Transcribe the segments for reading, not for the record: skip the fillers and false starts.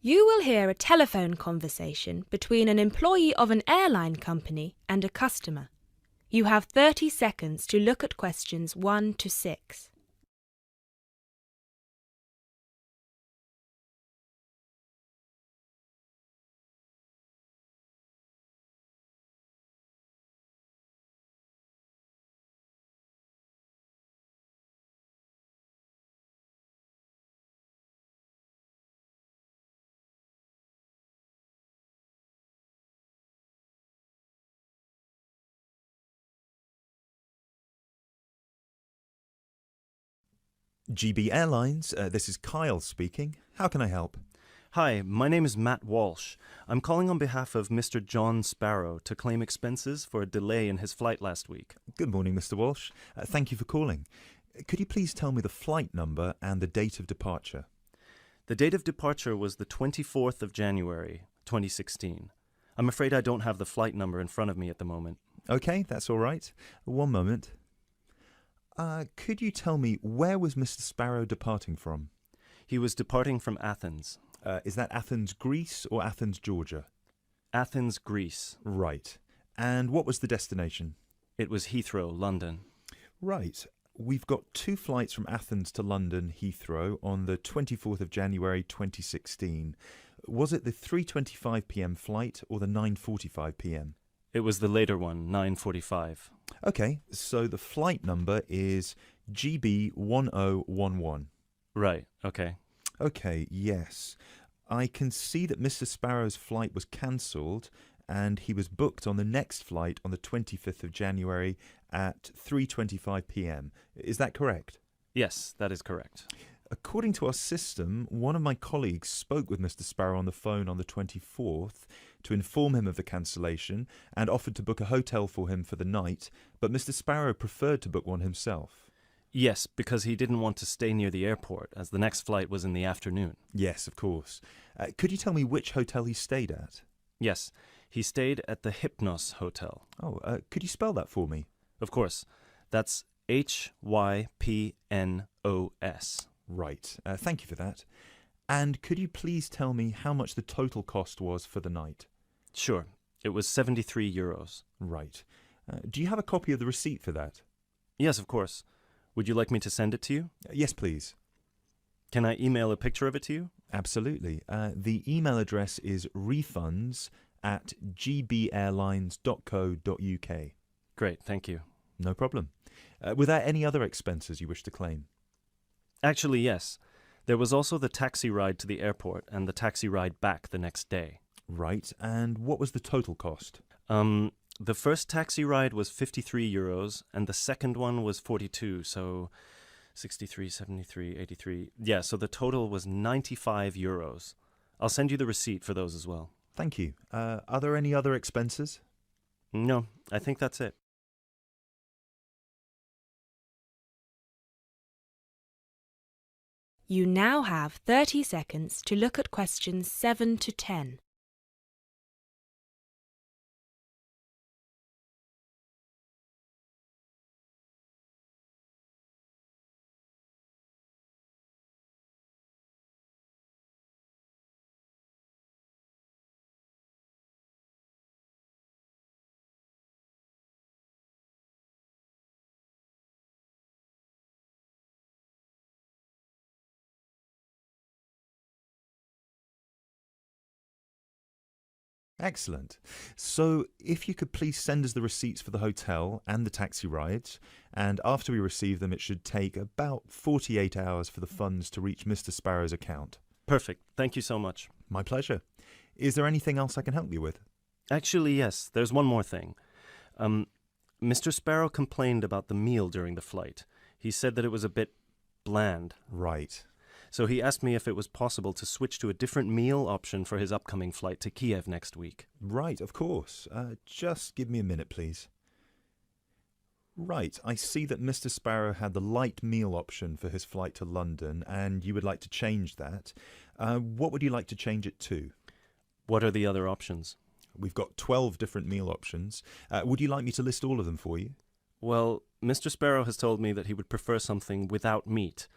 You will hear a telephone conversation between an employee of an airline company and a customer. You have 30 seconds to look at questions 1 to 6. GB Airlines, this is Kyle speaking. How can I help? Hi, my name is Matt Walsh. I'm calling on behalf of Mr. John Sparrow to claim expenses for a delay in his flight last week. Good morning, Mr. Walsh. Thank you for calling. Could you please tell me the flight number and the date of departure? The date of departure was the 24th of January, 2016. I'm afraid I don't have the flight number in front of me at the moment. Okay, that's all right. One moment. Could you tell me where was Mr. Sparrow departing from? He was departing from Athens. Is that Athens, Greece or Athens, Georgia? Athens, Greece. Right. And what was the destination? It was Heathrow, London. Right. We've got 2 flights from Athens to London, Heathrow, on the 24th of January 2016. Was it the 3:25 p.m. flight or the 9:45 p.m.? It was the later one, 9:45. Okay, so the flight number is GB1011. Right, okay. Okay, yes. I can see that Mr. Sparrow's flight was cancelled and he was booked on the next flight on the 25th of January at 3:25 p.m. Is that correct? Yes, that is correct. According to our system, one of my colleagues spoke with Mr. Sparrow on the phone on the 24th to inform him of the cancellation and offered to book a hotel for him for the night, but Mr. Sparrow preferred to book one himself. Yes, because he didn't want to stay near the airport, as the next flight was in the afternoon. Yes, of course. Could you tell me which hotel he stayed at? Yes, he stayed at the Hypnos Hotel. Oh, could you spell that for me? Of course. That's Hypnos. Right. Thank you for that. And could you please tell me how much the total cost was for the night? Sure. It was 73 euros. Right. Do you have a copy of the receipt for that? Yes, of course. Would you like me to send it to you? Yes, please. Can I email a picture of it to you? Absolutely. The email address is refunds@gbairlines.co.uk. Great, thank you. No problem. Were there any other expenses you wish to claim? Actually, yes. There was also the taxi ride to the airport and the taxi ride back the next day. Right. And what was the total cost? The first taxi ride was 53 euros and the second one was 42, so 63, 73, 83. Yeah, so the total was 95 euros. I'll send you the receipt for those as well. Thank you. Are there any other expenses? No, I think that's it. You now have 30 seconds to look at questions 7 to 10. Excellent. So if you could please send us the receipts for the hotel and the taxi rides, and after we receive them, it should take about 48 hours for the funds to reach Mr. Sparrow's account. Perfect. Thank you so much. My pleasure. Is there anything else I can help you with? Actually, yes. There's one more thing. Mr. Sparrow complained about the meal during the flight. He said that it was a bit bland. Right. So he asked me if it was possible to switch to a different meal option for his upcoming flight to Kiev next week. Right, of course. Just give me a minute, please. Right, I see that Mr. Sparrow had the light meal option for his flight to London, and you would like to change that. What would you like to change it to? What are the other options? We've got 12 different meal options. Would you like me to list all of them for you? Well, Mr. Sparrow has told me that he would prefer something without meat.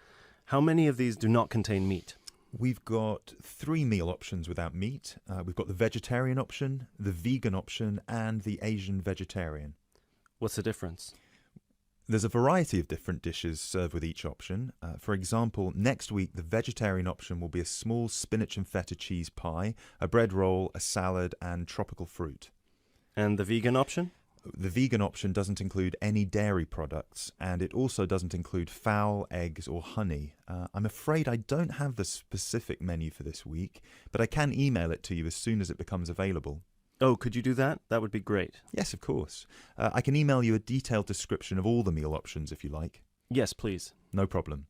How many of these do not contain meat? We've got 3 meal options without meat. We've got the vegetarian option, the vegan option, and the Asian vegetarian. What's the difference? There's a variety of different dishes served with each option. For example, next week the vegetarian option will be a small spinach and feta cheese pie, a bread roll, a salad, and tropical fruit. And the vegan option? The vegan option doesn't include any dairy products, and it also doesn't include fowl, eggs, or honey. I'm afraid I don't have the specific menu for this week, but I can email it to you as soon as it becomes available. Oh, could you do that? That would be great. Yes, of course. I can email you a detailed description of all the meal options if you like. Yes, please. No problem.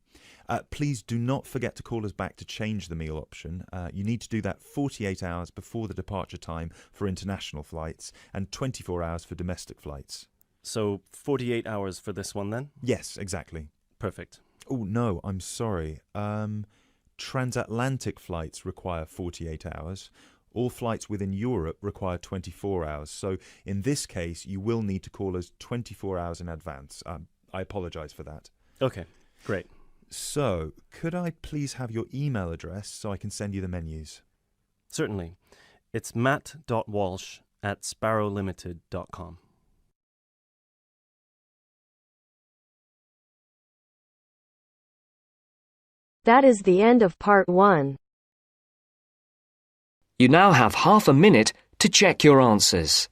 Please do not forget to call us back to change the meal option. You need to do that 48 hours before the departure time for international flights and 24 hours for domestic flights. So 48 hours for this one then? Yes, exactly. Perfect. Oh, no, I'm sorry. Transatlantic flights require 48 hours. All flights within Europe require 24 hours. So in this case, you will need to call us 24 hours in advance. I apologise for that. Okay, great. So, could I please have your email address so I can send you the menus? Certainly. It's matt.walsh@sparrowlimited.com. That is the end of part 1. You now have half a minute to check your answers.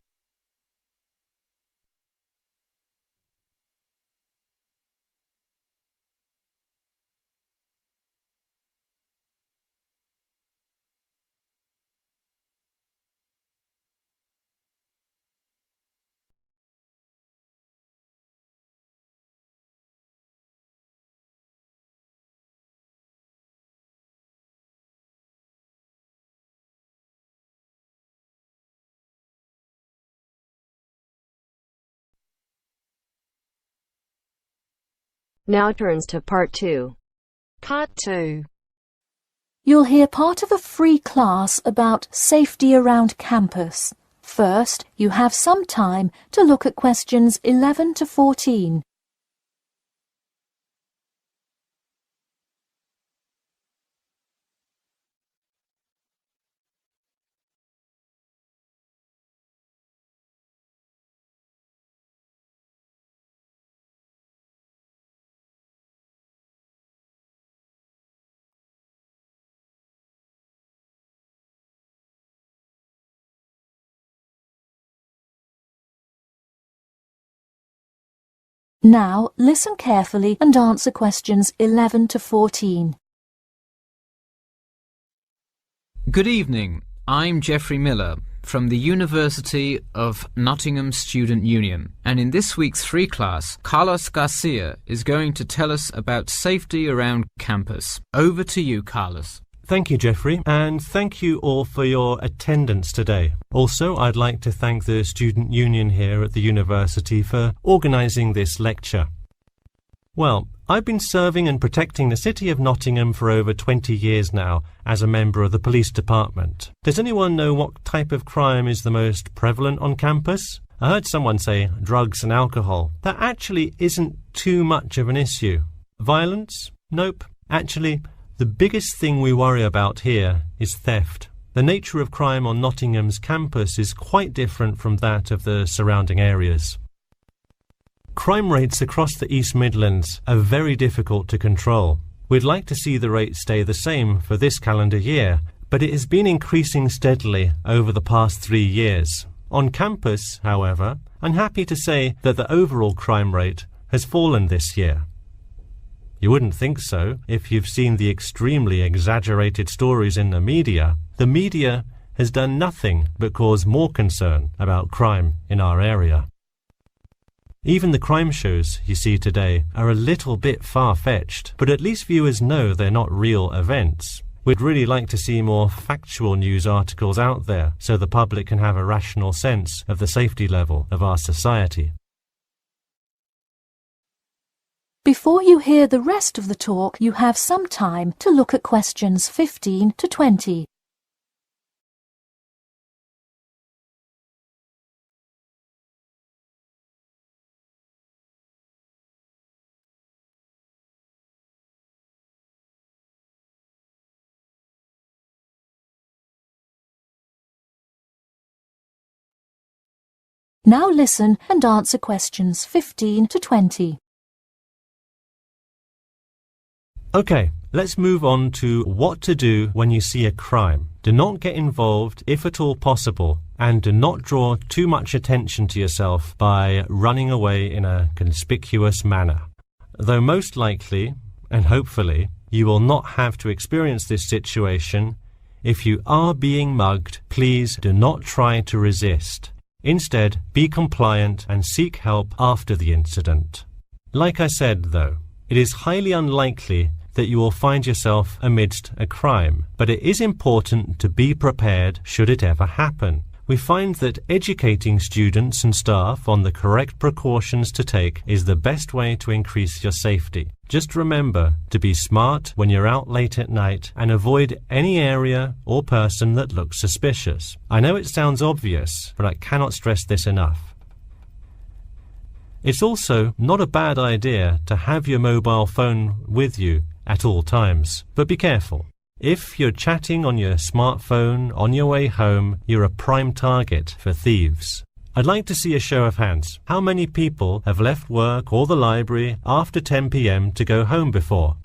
Now turns to part 2. Part 2. You'll hear part of a free class about safety around campus. First, you have some time to look at questions 11 to 14. Now, listen carefully and answer questions 11 to 14. Good evening. I'm Geoffrey Miller from the University of Nottingham Student Union, and in this week's free class, Carlos Garcia is going to tell us about safety around campus. Over to you, Carlos. Thank you, Geoffrey, and thank you all for your attendance today. Also, I'd like to thank the Student Union here at the university for organising this lecture. Well, I've been serving and protecting the city of Nottingham for over 20 years now as a member of the police department. Does anyone know what type of crime is the most prevalent on campus? I heard someone say drugs and alcohol. That actually isn't too much of an issue. Violence? Nope. Actually, the biggest thing we worry about here is theft. The nature of crime on Nottingham's campus is quite different from that of the surrounding areas. Crime rates across the East Midlands are very difficult to control. We'd like to see the rate stay the same for this calendar year, but it has been increasing steadily over the past 3 years. On campus, however, I'm happy to say that the overall crime rate has fallen this year. You wouldn't think so if you've seen the extremely exaggerated stories in the media. The media has done nothing but cause more concern about crime in our area. Even the crime shows you see today are a little bit far-fetched, but at least viewers know they're not real events. We'd really like to see more factual news articles out there so the public can have a rational sense of the safety level of our society. Before you hear the rest of the talk, you have some time to look at questions 15 to 20. Now listen and answer questions 15 to 20. Okay, let's move on to what to do when you see a crime. Do not get involved if at all possible, and do not draw too much attention to yourself by running away in a conspicuous manner. Though most likely, and hopefully, you will not have to experience this situation, if you are being mugged, please do not try to resist. Instead, be compliant and seek help after the incident. Like I said, though, it is highly unlikely that you will find yourself amidst a crime, but it is important to be prepared should it ever happen. We find that educating students and staff on the correct precautions to take is the best way to increase your safety. Just remember to be smart when you're out late at night and avoid any area or person that looks suspicious. I know it sounds obvious, but I cannot stress this enough. It's also not a bad idea to have your mobile phone with you at all times, but be careful. If you're chatting on your smartphone on your way home, you're a prime target for thieves. I'd like to see a show of hands. How many people have left work or the library after 10 p.m. to go home before?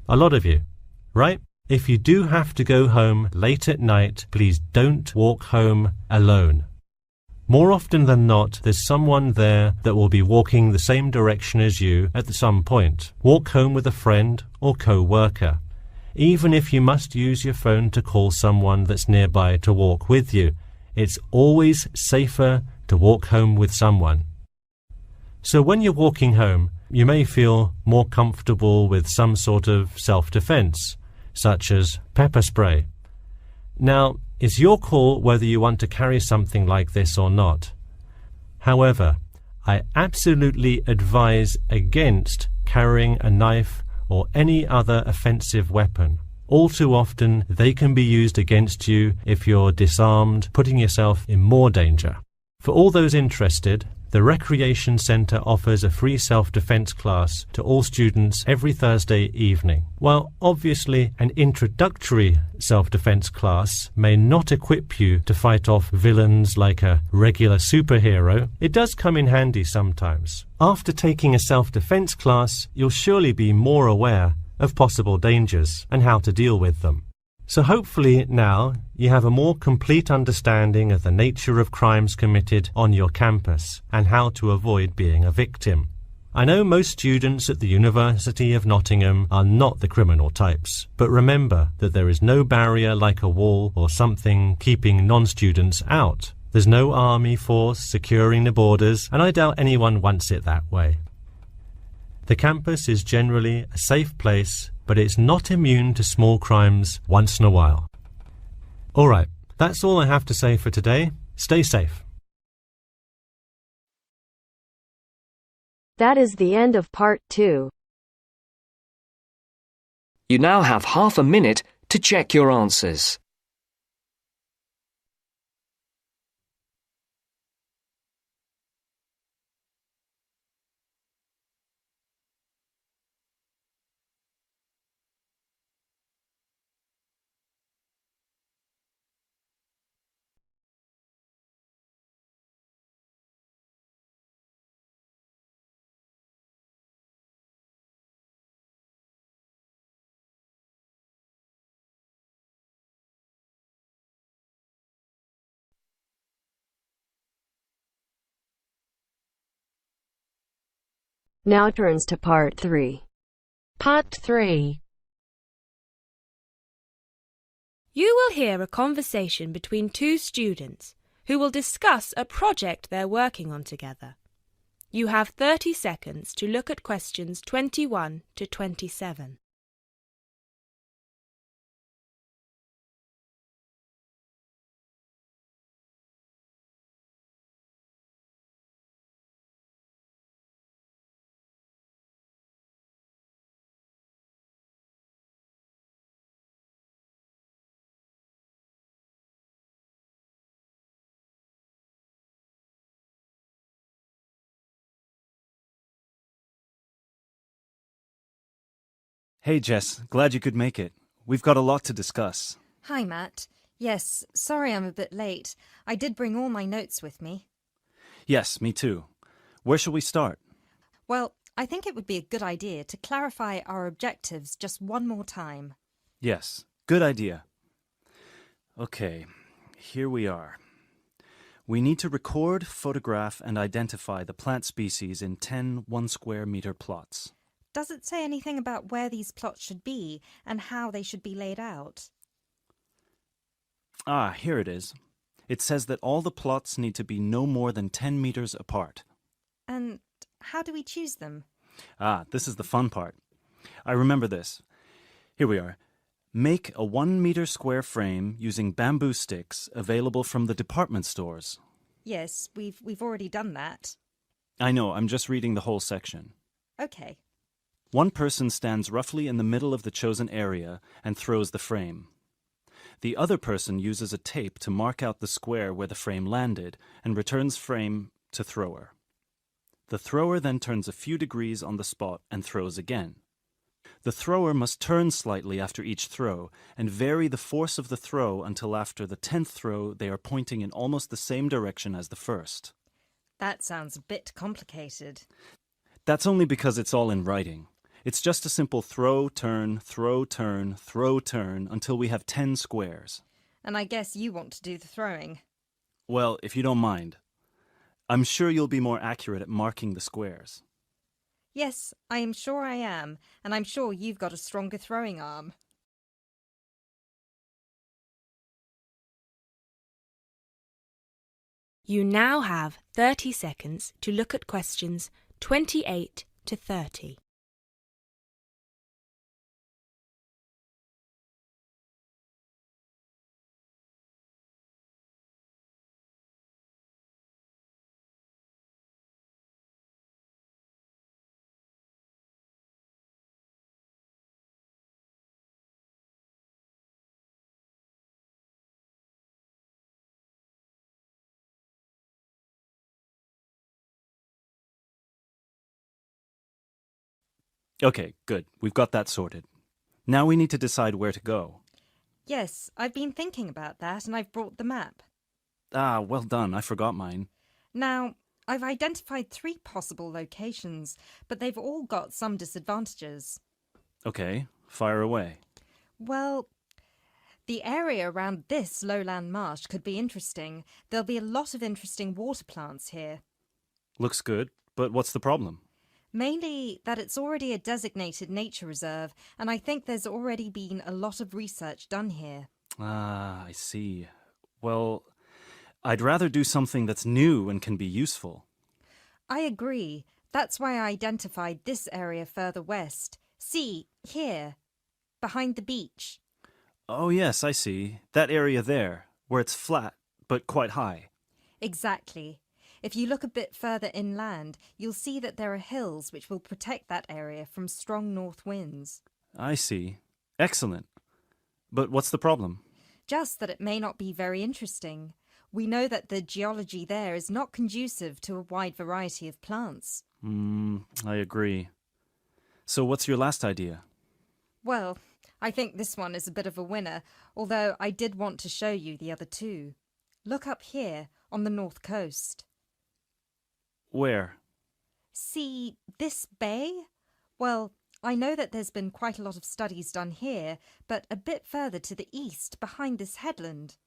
A lot of you, right? If you do have to go home late at night, please don't walk home alone. More often than not, there's someone there that will be walking the same direction as you at some point. Walk home with a friend or co-worker. Even if you must use your phone to call someone that's nearby to walk with you, it's always safer to walk home with someone. So when you're walking home, you may feel more comfortable with some sort of self-defense, such as pepper spray. Now, it's your call whether you want to carry something like this or not. However, I absolutely advise against carrying a knife or any other offensive weapon. All too often, they can be used against you if you're disarmed, putting yourself in more danger. For all those interested, the Recreation Centre offers a free self-defense class to all students every Thursday evening. While obviously an introductory self-defense class may not equip you to fight off villains like a regular superhero, it does come in handy sometimes. After taking a self-defense class, you'll surely be more aware of possible dangers and how to deal with them. So hopefully now you have a more complete understanding of the nature of crimes committed on your campus and how to avoid being a victim. I know most students at the University of Nottingham are not the criminal types, but remember that there is no barrier like a wall or something keeping non-students out. There's no army force securing the borders, and I doubt anyone wants it that way. The campus is generally a safe place, but it's not immune to small crimes once in a while. All right, that's all I have to say for today. Stay safe. That is the end of part 2. You now have half a minute to check your answers. Now turns to part 3. Part 3. You will hear a conversation between two students who will discuss a project they're working on together. You have 30 seconds to look at questions 21 to 27. Hey Jess, glad you could make it. We've got a lot to discuss. Hi, Matt. Yes, sorry I'm a bit late. I did bring all my notes with me. Yes, me too. Where shall we start? Well, I think it would be a good idea to clarify our objectives just one more time. Yes, good idea. Okay, here we are. We need to record, photograph, and identify the plant species in 10 1 square meter plots. Does it say anything about where these plots should be and how they should be laid out? Ah, here it is. It says that all the plots need to be no more than 10 meters apart. And how do we choose them? Ah, this is the fun part. I remember this. Here we are. Make a 1 meter square frame using bamboo sticks available from the department stores. Yes, we've already done that. I know, I'm just reading the whole section. Okay. One person stands roughly in the middle of the chosen area and throws the frame. The other person uses a tape to mark out the square where the frame landed and returns frame to thrower. The thrower then turns a few degrees on the spot and throws again. The thrower must turn slightly after each throw and vary the force of the throw until after the 10th throw they are pointing in almost the same direction as the first. That sounds a bit complicated. That's only because it's all in writing. It's just a simple throw, turn, throw, turn, throw, turn until we have 10 squares. And I guess you want to do the throwing. Well, if you don't mind. I'm sure you'll be more accurate at marking the squares. Yes, I am sure I am, and I'm sure you've got a stronger throwing arm. You now have 30 seconds to look at questions 28 to 30. Okay, good. We've got that sorted. Now we need to decide where to go. Yes, I've been thinking about that and I've brought the map. Ah, well done. I forgot mine. Now, I've identified 3 possible locations, but they've all got some disadvantages. Okay, fire away. Well, the area around this lowland marsh could be interesting. There'll be a lot of interesting water plants here. Looks good, but what's the problem? Mainly that it's already a designated nature reserve, and I think there's already been a lot of research done here. Ah, I see. Well, I'd rather do something that's new and can be useful. I agree. That's why I identified this area further west. See, here, behind the beach. Oh, yes, I see. That area there, where it's flat, but quite high. Exactly. If you look a bit further inland, you'll see that there are hills which will protect that area from strong north winds. I see. Excellent. But what's the problem? Just that it may not be very interesting. We know that the geology there is not conducive to a wide variety of plants. I agree. So what's your last idea? Well, I think this one is a bit of a winner, although I did want to show you the other 2. Look up here, on the north coast. Where? See this bay? Well, I know that there's been quite a lot of studies done here, but a bit further to the east, behind this headland.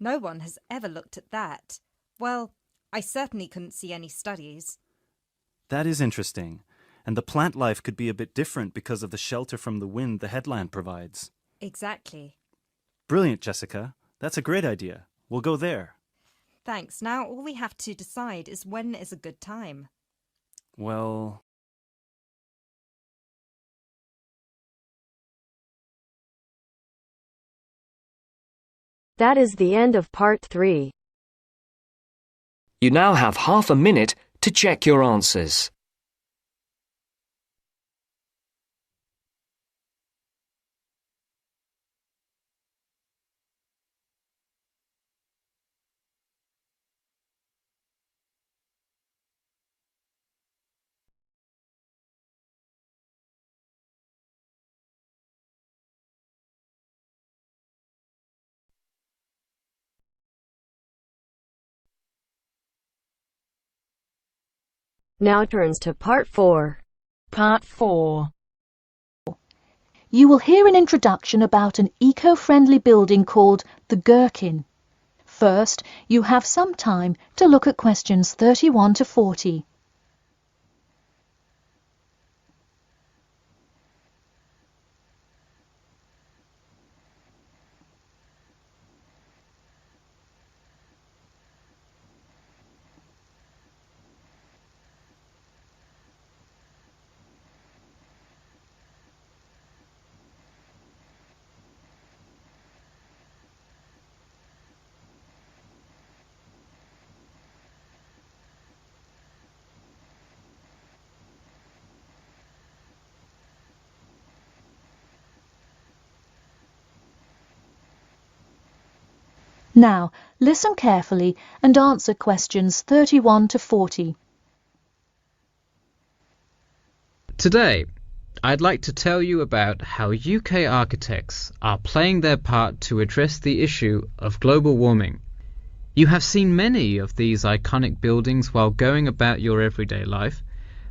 No one has ever looked at that. Well, I certainly couldn't see any studies. That is interesting. And the plant life could be a bit different because of the shelter from the wind the headland provides. Exactly. Brilliant, Jessica. That's a great idea. We'll go there. Thanks. Now all we have to decide is when is a good time. Well... That is the end of part 3. You now have half a minute to check your answers. Now turns to Part 4. Part 4. You will hear an introduction about an eco-friendly building called the Gherkin. First, you have some time to look at questions 31 to 40. Now, listen carefully and answer questions 31 to 40. Today, I'd like to tell you about how UK architects are playing their part to address the issue of global warming. You have seen many of these iconic buildings while going about your everyday life,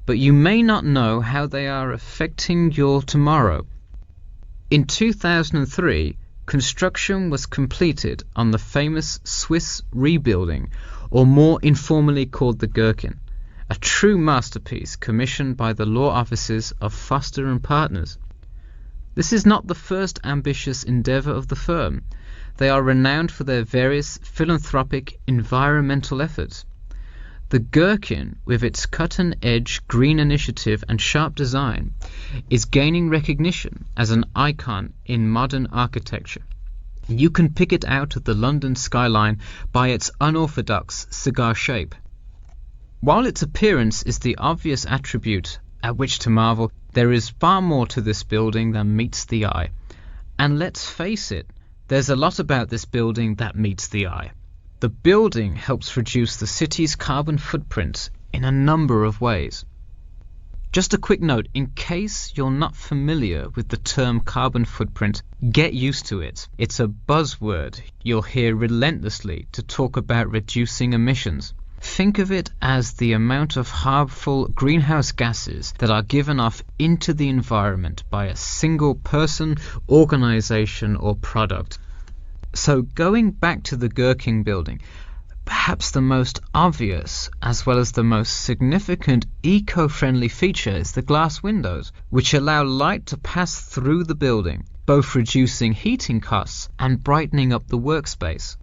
but you may not know how they are affecting your tomorrow. In 2003, construction was completed on the famous Swiss rebuilding, or more informally called the Gherkin, a true masterpiece commissioned by the law offices of Foster and Partners. This is not the first ambitious endeavour of the firm. They are renowned for their various philanthropic environmental efforts. The Gherkin, with its cut-and-edge green initiative and sharp design, is gaining recognition as an icon in modern architecture. You can pick it out of the London skyline by its unorthodox cigar shape. While its appearance is the obvious attribute at which to marvel, there is far more to this building than meets the eye. And let's face it, there's a lot about this building that meets the eye. The building helps reduce the city's carbon footprint in a number of ways. Just a quick note, in case you're not familiar with the term carbon footprint, get used to it. It's a buzzword you'll hear relentlessly to talk about reducing emissions. Think of it as the amount of harmful greenhouse gases that are given off into the environment by a single person, organization, or product. So going back to the Gherkin building, perhaps the most obvious as well as the most significant eco-friendly feature is the glass windows, which allow light to pass through the building, both reducing heating costs and brightening up the workspace.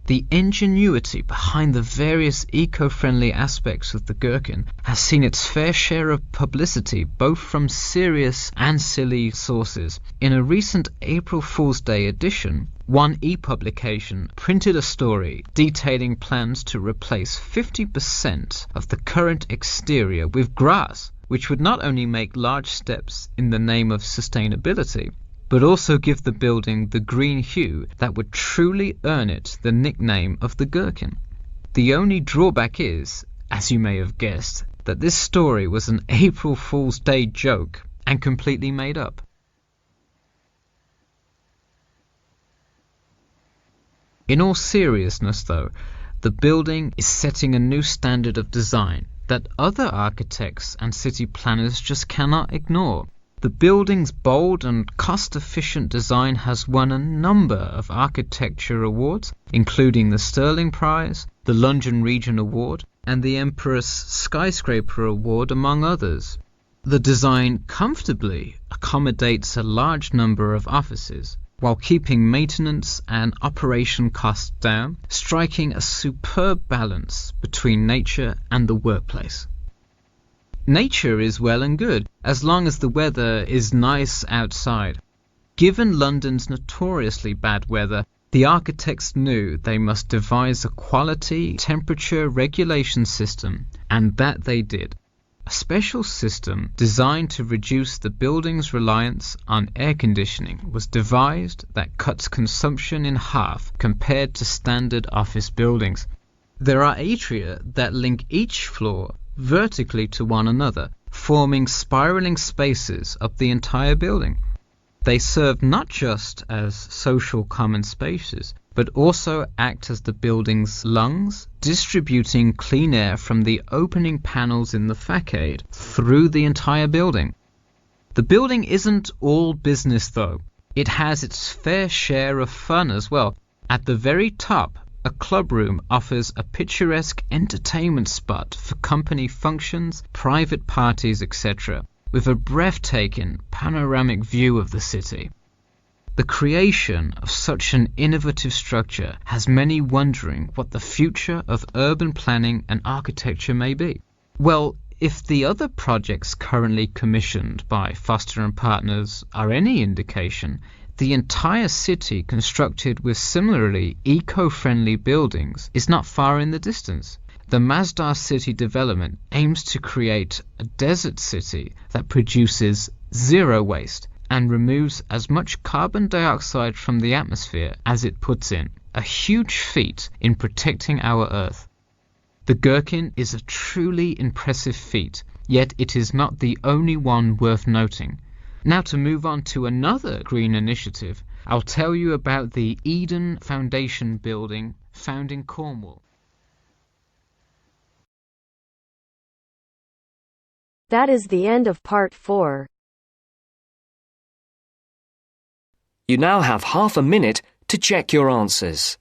The ingenuity behind the various eco-friendly aspects of the Gherkin has seen its fair share of publicity, both from serious and silly sources. In a recent April Fool's Day edition, One e-publication printed a story detailing plans to replace 50% of the current exterior with grass, which would not only make large steps in the name of sustainability, but also give the building the green hue that would truly earn it the nickname of the Gherkin. The only drawback is, as you may have guessed, that this story was an April Fool's Day joke and completely made up. In all seriousness though, the building is setting a new standard of design that other architects and city planners just cannot ignore. The building's bold and cost-efficient design has won a number of architecture awards, including the Stirling Prize, the London Region Award, and the Empress Skyscraper Award, among others. The design comfortably accommodates a large number of offices, while keeping maintenance and operation costs down, striking a superb balance between nature and the workplace. Nature is well and good, as long as the weather is nice outside. Given London's notoriously bad weather, the architects knew they must devise a quality temperature regulation system, and that they did. A special system designed to reduce the building's reliance on air conditioning was devised that cuts consumption in half compared to standard office buildings. There are atria that link each floor vertically to one another, forming spiraling spaces up the entire building. They serve not just as social common spaces, but also act as the building's lungs, distributing clean air from the opening panels in the facade through the entire building. The building isn't all business though. It has its fair share of fun as well. At the very top, a club room offers a picturesque entertainment spot for company functions, private parties, etc., with a breathtaking panoramic view of the city. The creation of such an innovative structure has many wondering what the future of urban planning and architecture may be. Well, if the other projects currently commissioned by Foster and Partners are any indication, the entire city constructed with similarly eco-friendly buildings is not far in the distance. The Masdar City development aims to create a desert city that produces zero waste and removes as much carbon dioxide from the atmosphere as it puts in, a huge feat in protecting our Earth. The Gherkin is a truly impressive feat, yet it is not the only one worth noting. Now to move on to another green initiative, I'll tell you about the Eden Foundation building found in Cornwall. That is the end of part 4. You now have half a minute to check your answers.